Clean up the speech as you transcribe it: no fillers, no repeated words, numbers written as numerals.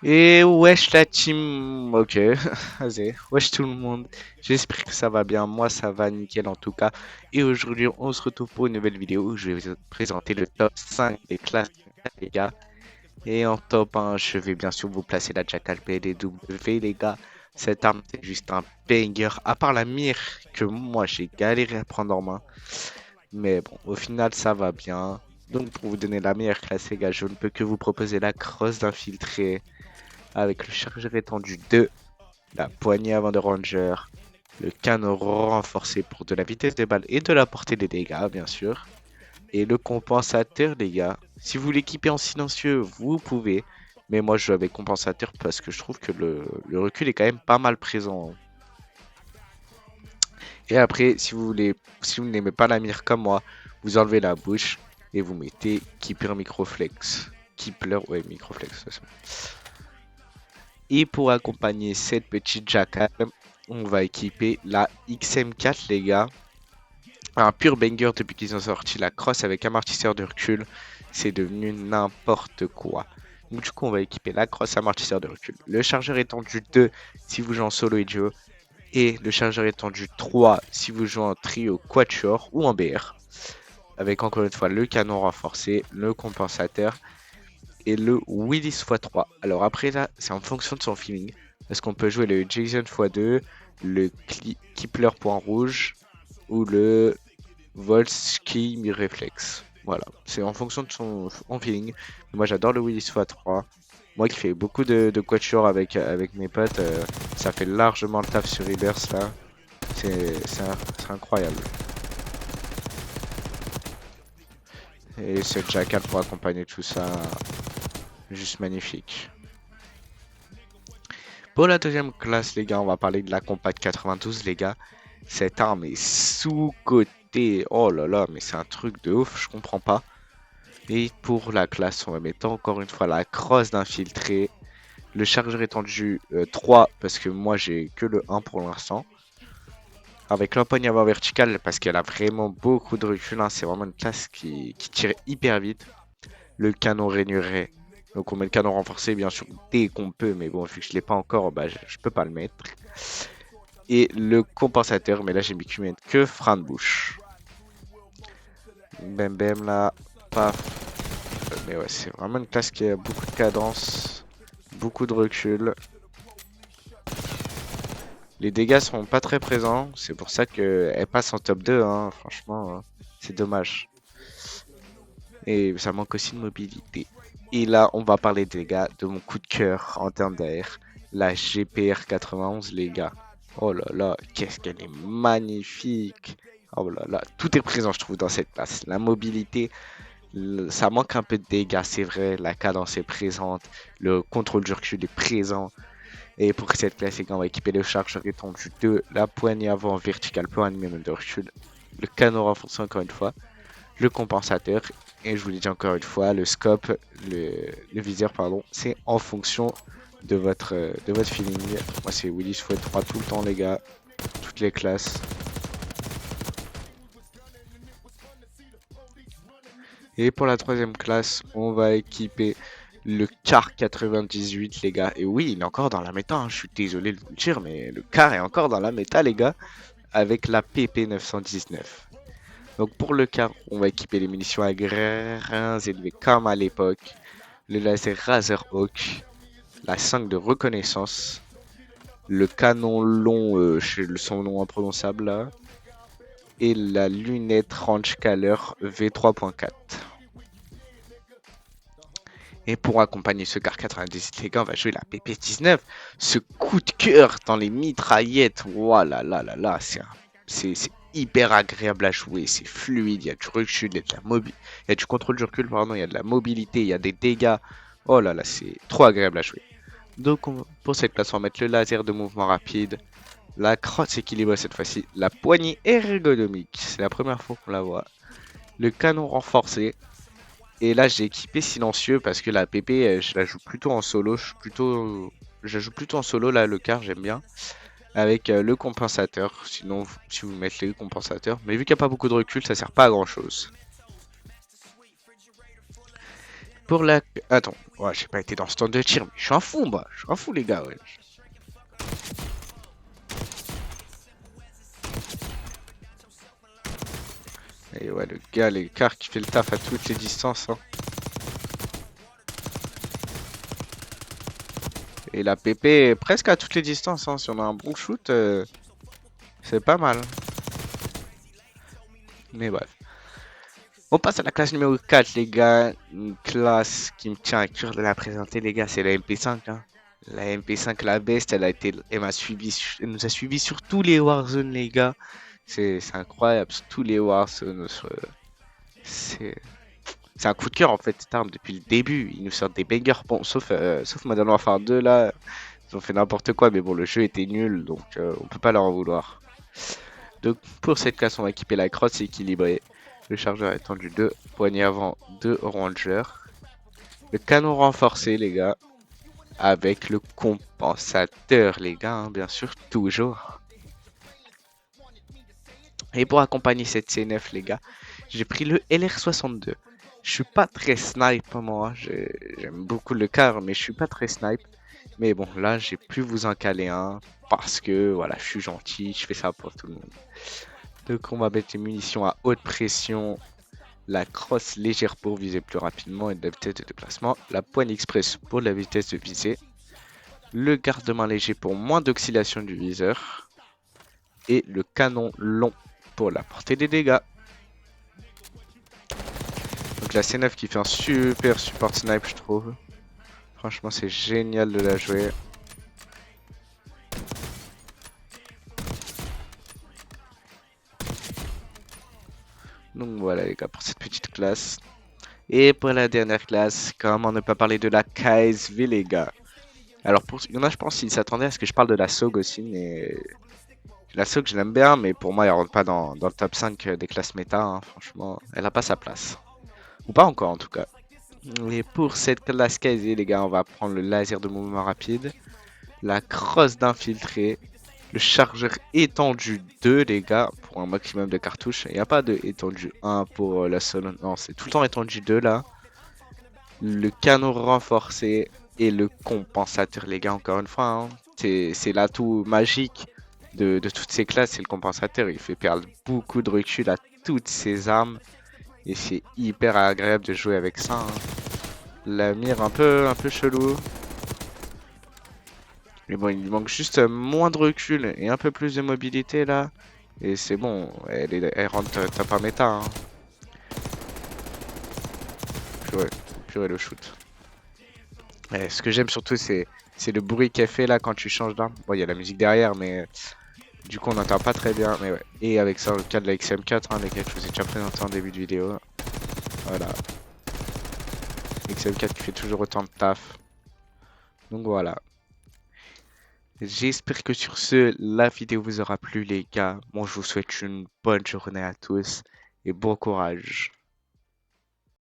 Et wesh la team, ok, vas-y, wesh tout le monde, j'espère que ça va bien, moi ça va nickel en tout cas. Et aujourd'hui on se retrouve pour une nouvelle vidéo où je vais vous présenter le top 5 des classes les gars. Et en top 1, je vais bien sûr vous placer la Jackal PDW les gars. Cette arme c'est juste un banger, à part la mire que moi j'ai galéré à prendre en main. Mais bon, au final ça va bien. Donc pour vous donner la meilleure classe les gars, je ne peux que vous proposer la crosse d'infiltré avec le chargeur étendu 2, la poignée avant de Ranger, le canon renforcé pour de la vitesse des balles et de la portée des dégâts, bien sûr, et le compensateur, les gars. Si vous l'équipez en silencieux, vous pouvez, mais moi je joue avec compensateur parce que je trouve que le recul est quand même pas mal présent. Et après, si vous n'aimez pas la mire comme moi, vous enlevez la bouche et vous mettez Keeper Microflex. Keeper, ouais, Microflex, de toute façon. Et pour accompagner cette petite jackal, on va équiper la XM4 les gars. Un pur banger depuis qu'ils ont sorti la crosse avec amortisseur de recul. C'est devenu n'importe quoi. Donc du coup on va équiper la crosse amortisseur de recul. Le chargeur étendu 2 si vous jouez en solo et duo. Et le chargeur étendu 3 si vous jouez en trio quatuor ou en BR. Avec encore une fois le canon renforcé, le compensateur et le Willis x3. Alors après là, c'est en fonction de son feeling. Parce qu'on peut jouer le Jason x2, le Kipler point rouge ou le Volsky mi-réflexe. Voilà, c'est en fonction de son feeling. Moi j'adore le Willis x3. Moi qui fais beaucoup de quatuor avec mes potes, ça fait largement le taf sur Rebirth là. C'est incroyable. Et ce jackal pour accompagner tout ça, juste magnifique. Pour la deuxième classe, les gars, on va parler de la Compact 92, les gars. Cette arme est sous-cotée. Oh là là, mais c'est un truc de ouf, je comprends pas. Et pour la classe, on va mettre encore une fois la crosse d'infiltré. Le chargeur étendu 3, parce que moi j'ai que le 1 pour l'instant. Avec l'empoigne avant verticale, parce qu'elle a vraiment beaucoup de recul. Hein. C'est vraiment une classe qui tire hyper vite. Le canon rainuré. Donc on met le canon renforcé bien sûr dès qu'on peut, mais bon vu que je l'ai pas encore, bah je peux pas le mettre. Et le compensateur, mais là j'ai mis que frein de bouche. Bam bam là, paf. Mais ouais, c'est vraiment une classe qui a beaucoup de cadence, beaucoup de recul. Les dégâts sont pas très présents, c'est pour ça qu'elle passe en top 2, hein, franchement, hein. C'est dommage. Et ça manque aussi de mobilité. Et là, on va parler des dégâts de mon coup de cœur en termes d'air, la GPR 91, les gars. Oh là là, qu'est-ce qu'elle est magnifique! Oh là là, tout est présent, je trouve, dans cette classe. La mobilité, ça manque un peu de dégâts, c'est vrai. La cadence est présente, le contrôle du recul est présent. Et pour cette classe, les gars, on va équiper le chargeur étendu 2, la poignée avant verticale pour un minimum de recul, le canon renforcé encore une fois, le compensateur. Et je vous l'ai dit encore une fois, le scope, le viseur, pardon, c'est en fonction de votre feeling. Moi, c'est Willis x3 tout le temps, les gars, toutes les classes. Et pour la troisième classe, on va équiper le car 98, les gars. Et oui, il est encore dans la méta, hein. Je suis désolé de vous le dire, mais le car est encore dans la méta, les gars, avec la PP 919. Donc pour le car, on va équiper les munitions à grains élevés comme à l'époque, le laser Razorhawk, la 5 de reconnaissance, le canon long, son nom imprononçable là, et la lunette Range Caller V3.4. Et pour accompagner ce car 98, les gars, on va jouer la PP19. Ce coup de cœur dans les mitraillettes. Voilà, là, là, là, c'est hyper agréable à jouer. C'est fluide, il y a du recul, il y a de la il y a du contrôle du recul, pardon, il y a de la mobilité, il y a des dégâts. Oh là là, c'est trop agréable à jouer. Donc, pour cette classe, on va mettre le laser de mouvement rapide, la crosse équilibrée cette fois-ci, la poignée ergonomique. C'est la première fois qu'on la voit. Le canon renforcé, et là, j'ai équipé silencieux parce que la PP, je la joue plutôt en solo. Je la joue plutôt en solo, là, le car, j'aime bien. Avec le compensateur. Sinon, si vous mettez le compensateur. Mais vu qu'il n'y a pas beaucoup de recul, ça sert pas à grand chose. Pour la... Attends, ouais, j'ai pas été dans ce temps de tir, mais je suis un fou, moi. Je suis un fou, les gars, ouais. Et ouais, le gars, l'écart qui fait le taf à toutes les distances, hein. Et la PP, presque à toutes les distances, hein. Si on a un bon shoot, c'est pas mal. Mais bref. On passe à la classe numéro 4, les gars. Une classe qui me tient à cœur de la présenter, les gars, c'est la MP5, hein. La MP5, la best, elle m'a suivi, elle nous a suivi sur tous les Warzone, les gars. C'est incroyable, sur tous les Warzone. C'est c'est un coup de cœur en fait, cette arme depuis le début. Ils nous sortent des bangers, bon, sauf Modern Warfare 2 là. Ils ont fait n'importe quoi, mais bon, le jeu était nul, donc on peut pas leur en vouloir. Donc pour cette classe, on va équiper la crosse équilibrée. Le chargeur étendu 2, poignée avant 2 Ranger. Le canon renforcé, les gars, avec le compensateur, les gars, hein, bien sûr, toujours. Et pour accompagner cette C9, les gars, j'ai pris le LR62. Je suis pas très snipe, moi. J'aime beaucoup le car, mais je suis pas très snipe. Mais bon, là, j'ai pu vous en caler un parce que voilà, je suis gentil, je fais ça pour tout le monde. Donc, on va mettre les munitions à haute pression, la crosse légère pour viser plus rapidement et de la vitesse de déplacement, la poigne express pour la vitesse de visée, le garde-main léger pour moins d'oscillation du viseur et le canon long pour la portée des dégâts. Donc la C9 qui fait un super support snipe, je trouve. Franchement, c'est génial de la jouer. Donc voilà les gars pour cette petite classe. Et pour la dernière classe, comment ne pas parler de la KSV les gars. Alors pour il y en a je pense ils s'attendaient à ce que je parle de la SOG aussi, mais la SOG je l'aime bien, mais pour moi elle rentre pas dans le top 5 des classes méta, hein. Franchement, elle a pas sa place. Ou pas encore en tout cas. Et pour cette classe KSV les gars, on va prendre le laser de mouvement rapide, la crosse d'infiltré, le chargeur étendu 2 les gars pour un maximum de cartouches. Il n'y a pas de étendu 1 pour la seule. Non, c'est tout le temps étendu 2 là. Le canon renforcé et le compensateur les gars encore une fois, hein. C'est l'atout magique de toutes ces classes, c'est le compensateur. Il fait perdre beaucoup de recul à toutes ces armes. Et c'est hyper agréable de jouer avec ça, hein. La mire un peu chelou. Mais bon, il manque juste moins de recul et un peu plus de mobilité là. Et c'est bon, elle rentre top 1 méta, hein. Purée, purée le shoot. Et ce que j'aime surtout, c'est le bruit qu'elle fait là quand tu changes d'arme. Bon, il y a la musique derrière, mais du coup, on n'entend pas très bien. Mais ouais. Et avec ça, le cas de la XM4, hein, les gars, je vous ai déjà présenté en début de vidéo. Voilà. XM4 qui fait toujours autant de taf. Donc voilà. J'espère que sur ce, la vidéo vous aura plu, les gars. Moi, je vous souhaite une bonne journée à tous et bon courage.